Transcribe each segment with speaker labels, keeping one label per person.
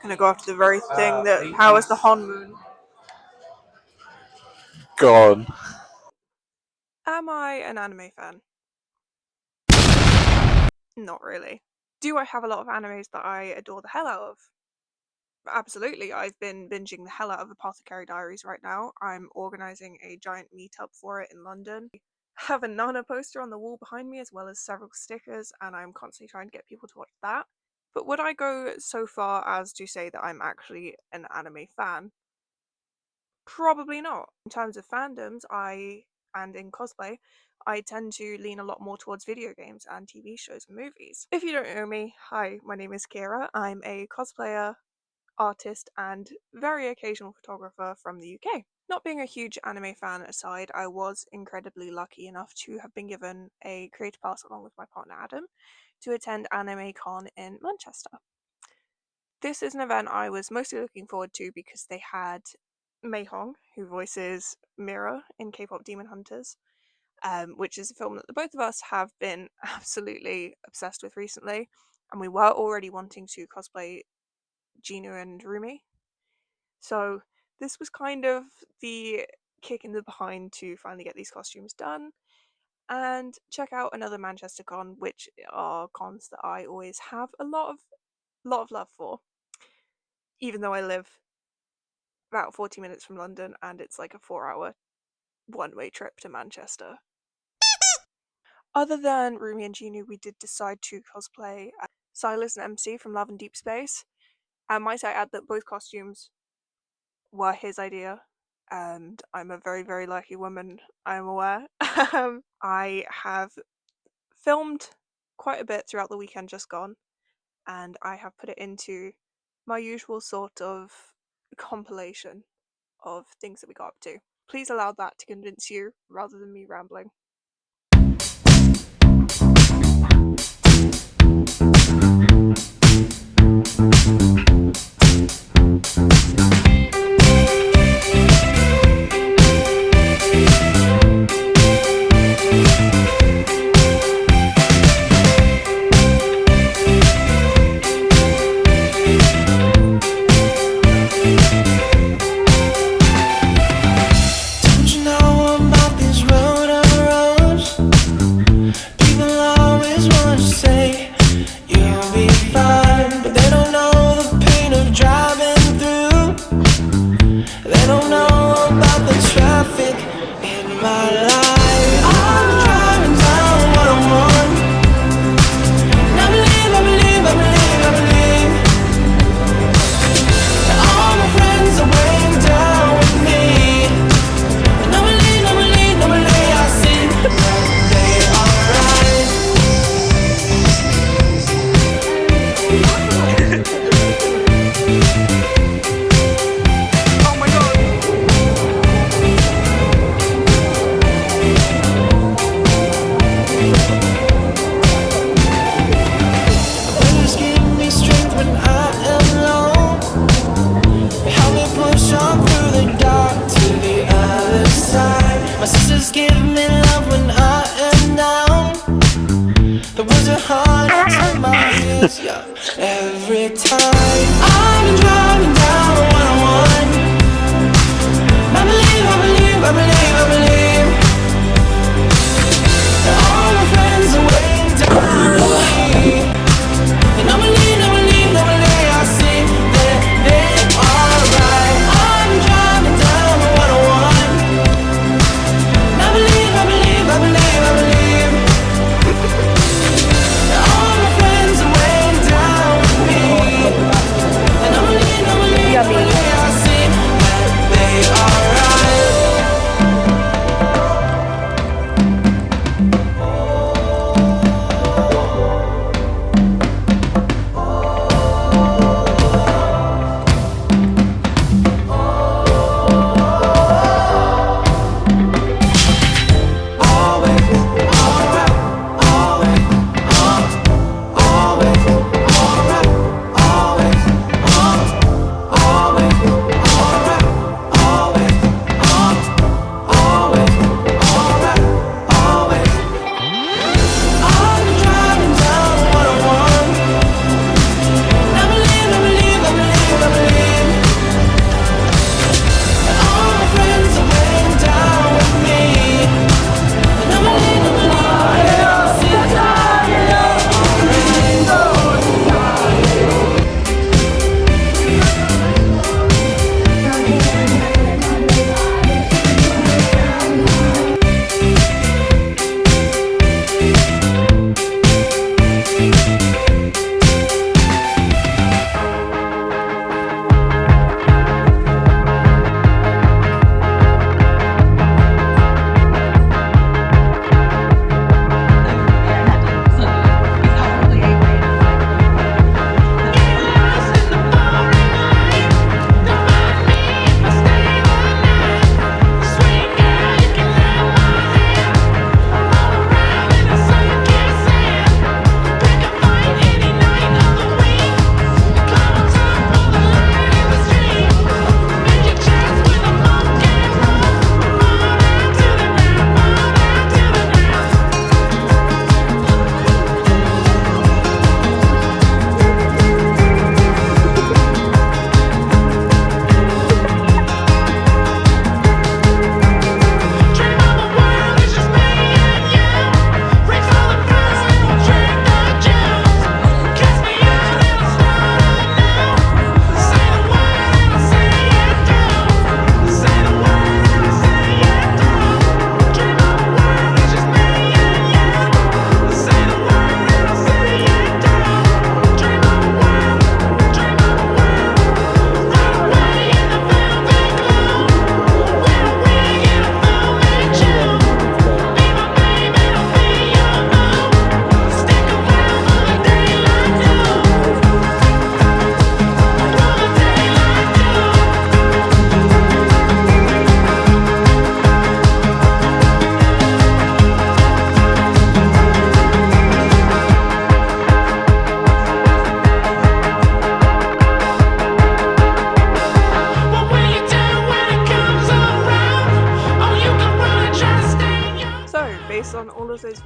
Speaker 1: Gonna go after the very thing that powers the Hon moon.
Speaker 2: Go on.
Speaker 1: Am I an anime fan? Not really. Do I have a lot of animes that I adore the hell out of? Absolutely. I've been binging the hell out of Apothecary Diaries right now. I'm organising a giant meetup for it in London. I have a Nana poster on the wall behind me as well as several stickers, and I'm constantly trying to get people to watch that. But would I go so far as to say that I'm actually an anime fan? Probably not. In terms of fandoms, and in cosplay, I tend to lean a lot more towards video games and TV shows and movies. If you don't know me, hi, my name is Kira. I'm a cosplayer, artist, and very occasional photographer from the UK. Not being a huge anime fan aside, I was incredibly lucky enough to have been given a creator pass along with my partner Adam to attend Animecon in Manchester. This is an event I was mostly looking forward to because they had Mei Hong, who voices Mira in Kpop Demon Hunters, which is a film that the both of us have been absolutely obsessed with recently, and we were already wanting to cosplay Jinu and Rumi. So this was kind of the kick in the behind to finally get these costumes done and check out another Manchester con, which are cons that I always have a lot of love for, even though I live about 40 minutes from London and it's like a 4-hour one-way trip to Manchester. Other than Rumi and Jinu, we did decide to cosplay Silas and MC from Love and Deep Space. And might I add that both costumes were his idea, and I'm a very, very lucky woman, I'm aware. I have filmed quite a bit throughout the weekend just gone, and I have put it into my usual sort of compilation of things that we got up to. Please allow that to convince you rather than me rambling.
Speaker 3: Every time I'm driving down 101, I believe that all my friends are waiting down with me, and I believe I see that they're alright. I'm driving down 101, I believe that all my friends are waiting down with me.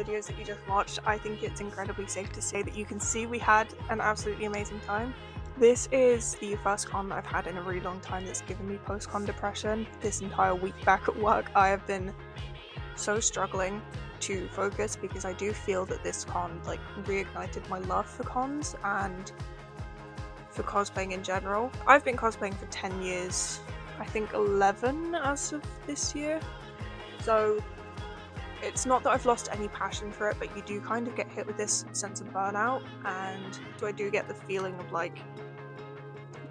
Speaker 1: videos that you just watched, I think it's incredibly safe to say that you can see we had an absolutely amazing time. This is the first con that I've had in a really long time that's given me post-con depression. This entire week back at work, I have been so struggling to focus because I do feel that this con like reignited my love for cons and for cosplaying in general. I've been cosplaying for 10 years, I think 11 as of this year, so it's not that I've lost any passion for it, but you do kind of get hit with this sense of burnout, and so I do get the feeling of like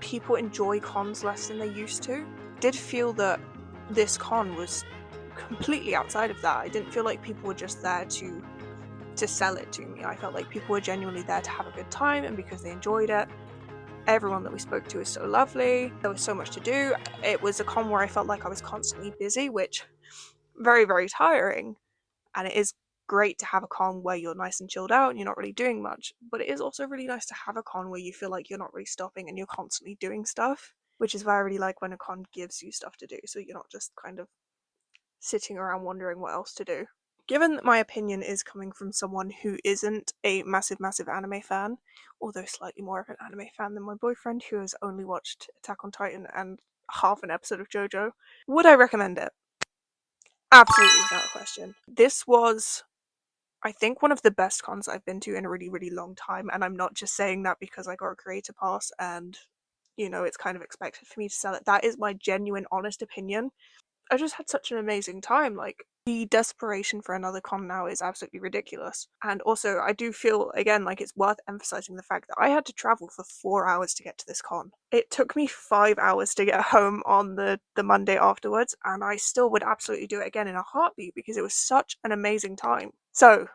Speaker 1: people enjoy cons less than they used to. I did feel that this con was completely outside of that. I didn't feel like people were just there to sell it to me. I felt like people were genuinely there to have a good time, and because they enjoyed it. Everyone that we spoke to is so lovely. There was so much to do. It was a con where I felt like I was constantly busy, which very, very tiring. And it is great to have a con where you're nice and chilled out and you're not really doing much. But it is also really nice to have a con where you feel like you're not really stopping and you're constantly doing stuff, which is why I really like when a con gives you stuff to do, so you're not just kind of sitting around wondering what else to do. Given that my opinion is coming from someone who isn't a massive anime fan, although slightly more of an anime fan than my boyfriend, who has only watched Attack on Titan and half an episode of JoJo, would I recommend it? Absolutely, without a question. This was, I think, one of the best cons I've been to in a really, really long time, and I'm not just saying that because I got a creator pass and, you know, it's kind of expected for me to sell it. That is my genuine, honest opinion. I just had such an amazing time. Like, the desperation for another con now is absolutely ridiculous. And also, I do feel, again, like it's worth emphasizing the fact that I had to travel for 4 hours to get to this con. It took me 5 hours to get home on the Monday afterwards, and I still would absolutely do it again in a heartbeat because it was such an amazing time. So,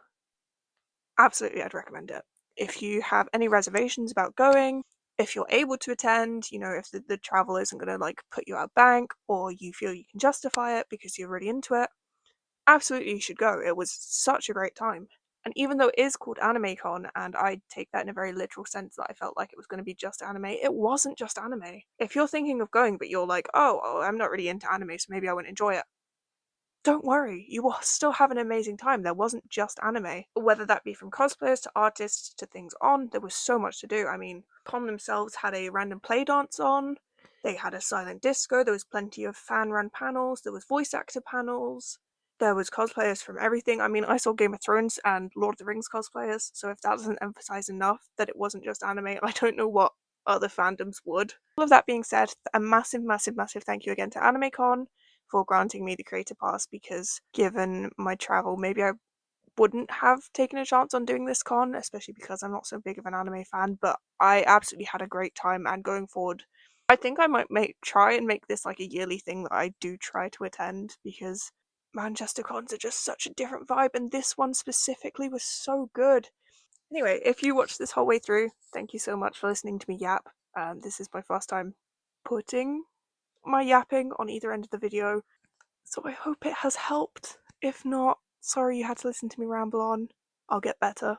Speaker 1: absolutely, I'd recommend it. If you have any reservations about going, if you're able to attend, you know, if the travel isn't going to like put you out of bank or you feel you can justify it because you're really into it, absolutely you should go. It was such a great time. And even though it is called Animecon, and I take that in a very literal sense that I felt like it was going to be just anime, it wasn't just anime. If you're thinking of going but you're like, oh, I'm not really into anime, so maybe I won't enjoy it, don't worry, you will still have an amazing time. There wasn't just anime. Whether that be from cosplayers to artists to things on, there was so much to do. I mean, Con themselves had a random play dance on, they had a silent disco, there was plenty of fan-run panels, there was voice actor panels, there was cosplayers from everything. I mean, I saw Game of Thrones and Lord of the Rings cosplayers, so if that doesn't emphasize enough that it wasn't just anime, I don't know what other fandoms would. All of that being said, a massive thank you again to Animecon for granting me the creator pass, because given my travel, maybe I wouldn't have taken a chance on doing this con, especially because I'm not so big of an anime fan, but I absolutely had a great time, and going forward, I think I might try and make this like a yearly thing that I do try to attend, because Manchester cons are just such a different vibe, and this one specifically was so good. Anyway, if you watched this whole way through, thank you so much for listening to me yap. This is my first time putting my yapping on either end of the video, so I hope it has helped. If not, sorry you had to listen to me ramble on. I'll get better.